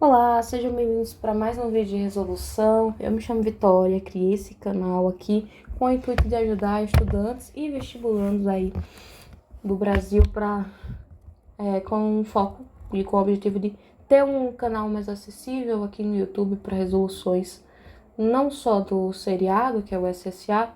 Olá, sejam bem-vindos para mais um vídeo de resolução. Eu me chamo Vitória, criei esse canal aqui com o intuito de ajudar estudantes e vestibulandos aí do Brasil com um foco e com o objetivo de ter um canal mais acessível aqui no YouTube para resoluções não só do seriado, que é o SSA,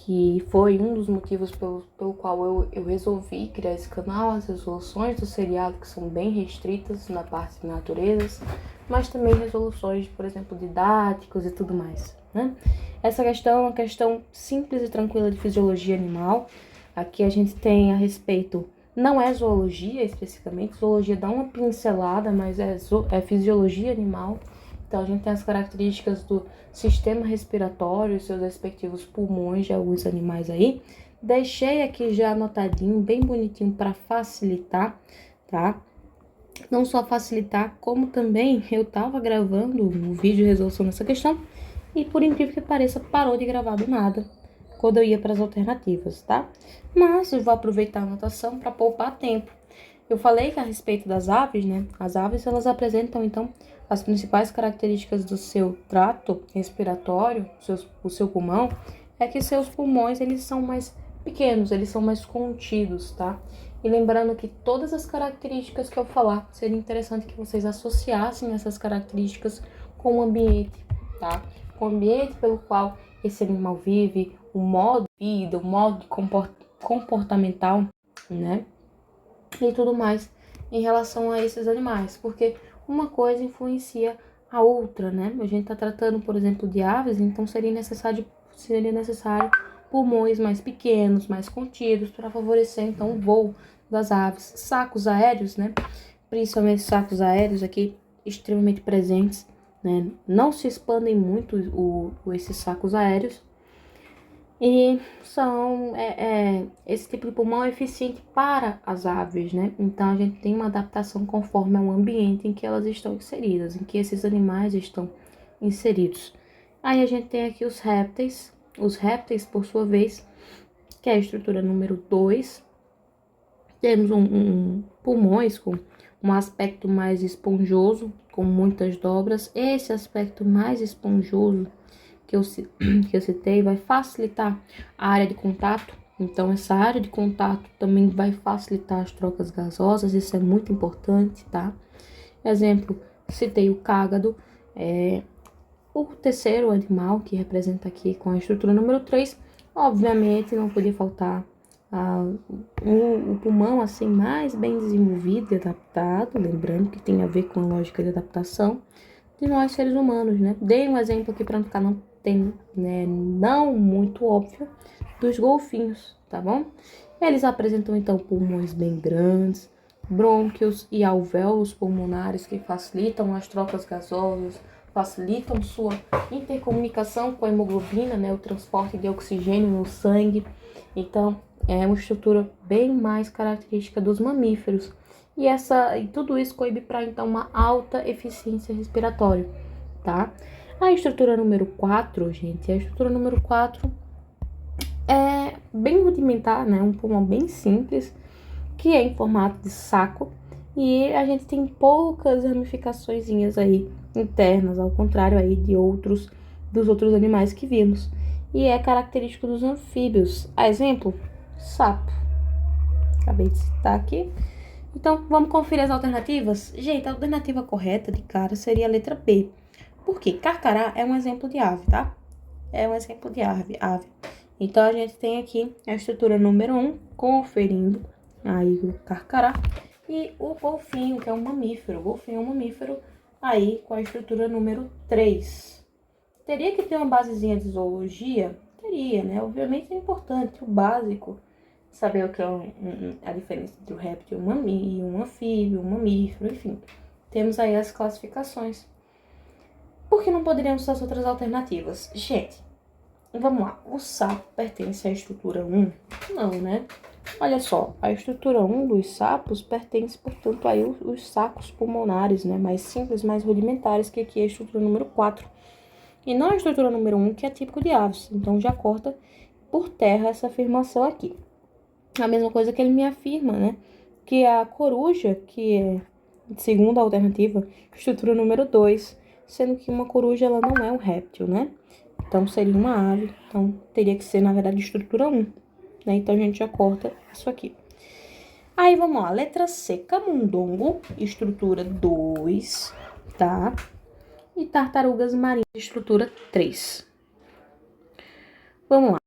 que foi um dos motivos pelo qual eu resolvi criar esse canal, as resoluções do seriado que são bem restritas na parte de naturezas, mas também resoluções, por exemplo, didáticos e tudo mais, né? Essa questão é uma questão simples e tranquila de fisiologia animal. Aqui a gente tem a respeito, não é zoologia especificamente, zoologia dá uma pincelada, mas é fisiologia animal. Então, a gente tem as características do sistema respiratório e seus respectivos pulmões de alguns animais aí. Deixei aqui já anotadinho, bem bonitinho, para facilitar, tá? Não só facilitar, como também eu tava gravando um vídeo de resolução dessa questão e, por incrível que pareça, parou de gravar do nada quando eu ia para as alternativas, tá? Mas eu vou aproveitar a anotação para poupar tempo. Eu falei que a respeito das aves, né? As aves, elas apresentam, então, as principais características do seu trato respiratório, o seu pulmão, é que seus pulmões, eles são mais pequenos, eles são mais contidos, tá? E lembrando que todas as características que eu falar, seria interessante que vocês associassem essas características com o ambiente, tá? Com o ambiente pelo qual esse animal vive, o modo de vida, o modo comportamental, né? E tudo mais em relação a esses animais, porque uma coisa influencia a outra, né? A gente tá tratando, por exemplo, de aves, então seria necessário pulmões mais pequenos, mais contidos, para favorecer, então, o voo das aves. Sacos aéreos, né? Principalmente sacos aéreos aqui, extremamente presentes, né? Não se expandem muito esses sacos aéreos, e esse tipo de pulmão é eficiente para as aves, né? Então a gente tem uma adaptação conforme ao ambiente em que elas estão inseridas, em que esses animais estão inseridos. Aí a gente tem aqui os répteis. Os répteis, por sua vez, que é a estrutura número 2. Temos pulmões com um aspecto mais esponjoso, com muitas dobras. Esse aspecto mais esponjoso que eu citei vai facilitar a área de contato. Então, essa área de contato também vai facilitar as trocas gasosas, isso é muito importante, tá? Exemplo, citei o cágado, o terceiro animal que representa aqui com a estrutura número 3, obviamente não podia faltar o pulmão assim mais bem desenvolvido e adaptado, lembrando que tem a ver com a lógica de adaptação de nós seres humanos, né? Dei um exemplo aqui para não ficar não muito óbvio, dos golfinhos, tá bom? Eles apresentam então pulmões bem grandes, brônquios e alvéolos pulmonares que facilitam as trocas gasosas, facilitam sua intercomunicação com a hemoglobina, né? O transporte de oxigênio no sangue. Então, é uma estrutura bem mais característica dos mamíferos. E tudo isso coíbe para, então, uma alta eficiência respiratória, tá? A estrutura número 4, gente, a estrutura número 4 é bem rudimentar, né? Um pulmão bem simples, que é em formato de saco. E a gente tem poucas ramificaçõezinhas aí internas, ao contrário aí dos outros animais que vimos. E é característico dos anfíbios. A exemplo, sapo. Acabei de citar aqui. Então, vamos conferir as alternativas? Gente, a alternativa correta de cara seria a letra B. Por quê? Carcará é um exemplo de ave, tá? É um exemplo de ave. Então, a gente tem aqui a estrutura número 1, conferindo aí o carcará. E o golfinho, que é um mamífero. O golfinho é um mamífero aí com a estrutura número 3. Teria que ter uma basezinha de zoologia? Teria, né? Obviamente é importante, o básico, saber o que é a diferença entre o réptil e um anfíbio, um mamífero, enfim. Temos aí as classificações. Por que não poderíamos usar as outras alternativas? Gente, vamos lá. O sapo pertence à estrutura 1? Não, né? Olha só, a estrutura 1 dos sapos pertence, portanto, aí os sacos pulmonares, né? Mais simples, mais rudimentares, que aqui é a estrutura número 4. E não a estrutura número 1, que é típico de aves. Então, já corta por terra essa afirmação aqui. A mesma coisa que ele me afirma, né? Que a coruja, que é segunda alternativa, estrutura número 2, sendo que uma coruja, ela não é um réptil, né? Então, seria uma ave, então teria que ser, na verdade, estrutura 1, né? Então, a gente já corta isso aqui. Aí, vamos lá, letra C, camundongo, estrutura 2, tá? E tartarugas marinhas, estrutura 3. Vamos lá.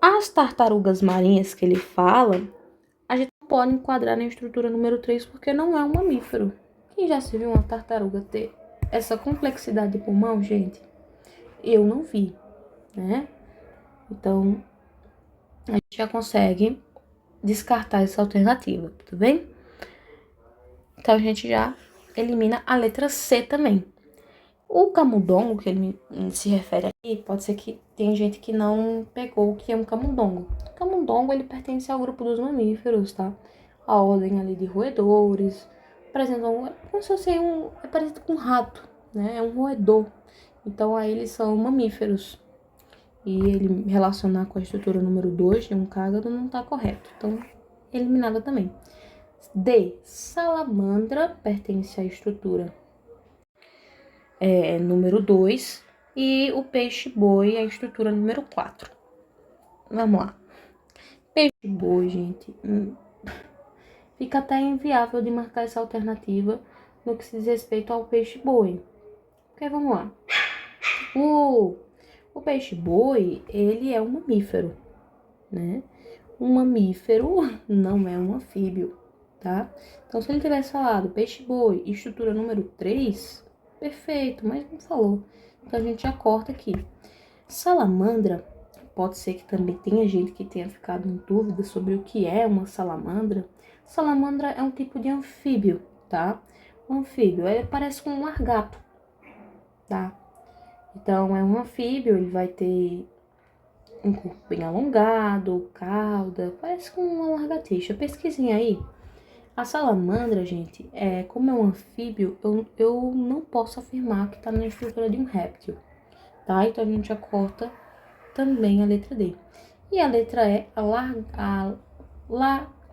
As tartarugas marinhas que ele fala, a gente não pode enquadrar na estrutura número 3 porque não é um mamífero. Quem já se viu uma tartaruga ter essa complexidade de pulmão, gente? Eu não vi, né? Então, a gente já consegue descartar essa alternativa, tudo bem? Então, a gente já elimina a letra C também. O camundongo, que ele se refere aqui, pode ser que tem gente que não pegou o que é um camundongo. O camundongo, ele pertence ao grupo dos mamíferos, tá? A ordem ali de roedores. Apresentam como se fosse é parecido com um rato, né? É um roedor. Então, aí eles são mamíferos. E ele relacionar com a estrutura número 2 de um cágado não tá correto. Então, eliminada também. D. Salamandra pertence à estrutura número 2 e o peixe-boi é a estrutura número 4. Vamos lá. Peixe-boi, gente, fica até inviável de marcar essa alternativa no que se diz respeito ao peixe-boi. Porque vamos lá. O peixe-boi, ele é um mamífero, né? Um mamífero não é um anfíbio, tá? Então, se ele tivesse falado peixe-boi, estrutura número 3, perfeito, mas não falou. Então, a gente já corta aqui. Salamandra, pode ser que também tenha gente que tenha ficado em dúvida sobre o que é uma salamandra. Salamandra é um tipo de anfíbio, tá? Um anfíbio, ele parece com um largato, tá? Então, é um anfíbio, ele vai ter um corpo bem alongado, cauda, parece com uma lagartixa. Pesquisem aí. A salamandra, gente, como é um anfíbio, eu não posso afirmar que está na estrutura de um réptil, tá? Então, a gente já corta também a letra D. E a letra E,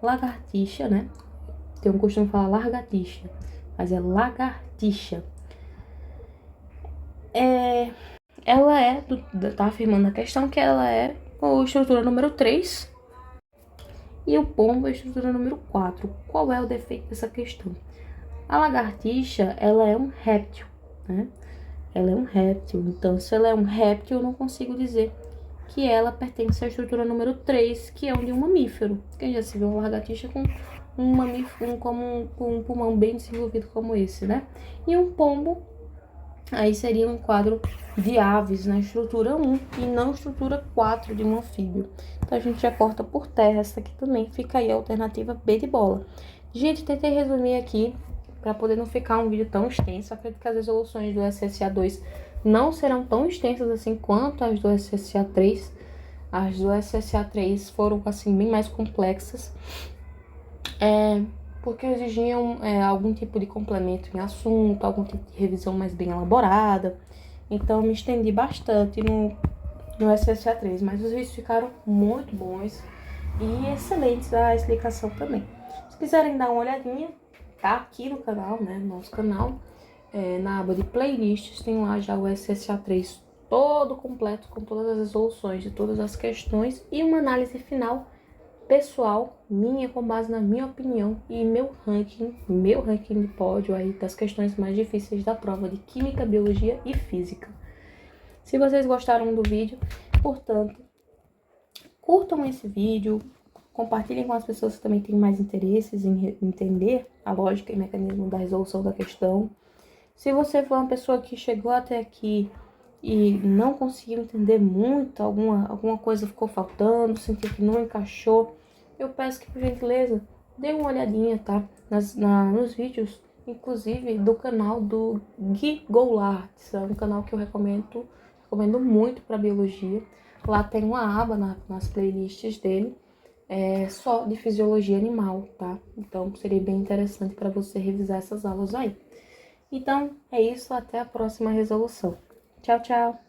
lagartixa, né? Tem um costume de falar lagartixa, mas é lagartixa. Ela tá afirmando a questão que ela é a estrutura número 3 e o pombo é a estrutura número 4. Qual é o defeito dessa questão? A lagartixa, ela é um réptil, né? Ela é um réptil, então se ela é um réptil, eu não consigo dizer que ela pertence à estrutura número 3, que é um de um mamífero. Quem já se viu uma lagartixa com um mamífero, com um pulmão bem desenvolvido como esse, né? E um pombo, aí seria um quadro de aves na estrutura 1 e não estrutura 4 de um anfíbio. Então, a gente já corta por terra essa aqui também. Fica aí a alternativa B de bola. Gente, tentei resumir aqui para poder não ficar um vídeo tão extenso. Acredito que as resoluções do SSA 2 não serão tão extensas assim quanto as do SSA 3. As do SSA 3 foram, assim, bem mais complexas. Porque exigiam algum tipo de complemento em assunto, algum tipo de revisão mais bem elaborada. Então, eu me estendi bastante no SSA 3, mas os vídeos ficaram muito bons e excelentes a explicação também. Se quiserem dar uma olhadinha, tá aqui no canal, né, no nosso canal, na aba de playlists, tem lá já o SSA 3 todo completo, com todas as resoluções de todas as questões e uma análise final pessoal, minha, com base na minha opinião e meu ranking de pódio aí das questões mais difíceis da prova de Química, Biologia e Física. Se vocês gostaram do vídeo, portanto, curtam esse vídeo, compartilhem com as pessoas que também têm mais interesses em entender a lógica e mecanismo da resolução da questão. Se você for uma pessoa que chegou até aqui e não conseguiu entender muito, alguma coisa ficou faltando, sentiu que não encaixou, eu peço que, por gentileza, dê uma olhadinha, tá? Nos vídeos, inclusive, do canal do Gui Goulart. É um canal que eu recomendo muito para biologia. Lá tem uma aba nas playlists dele, só de fisiologia animal, tá? Então, seria bem interessante para você revisar essas aulas aí. Então, é isso. Até a próxima resolução. Tchau, tchau!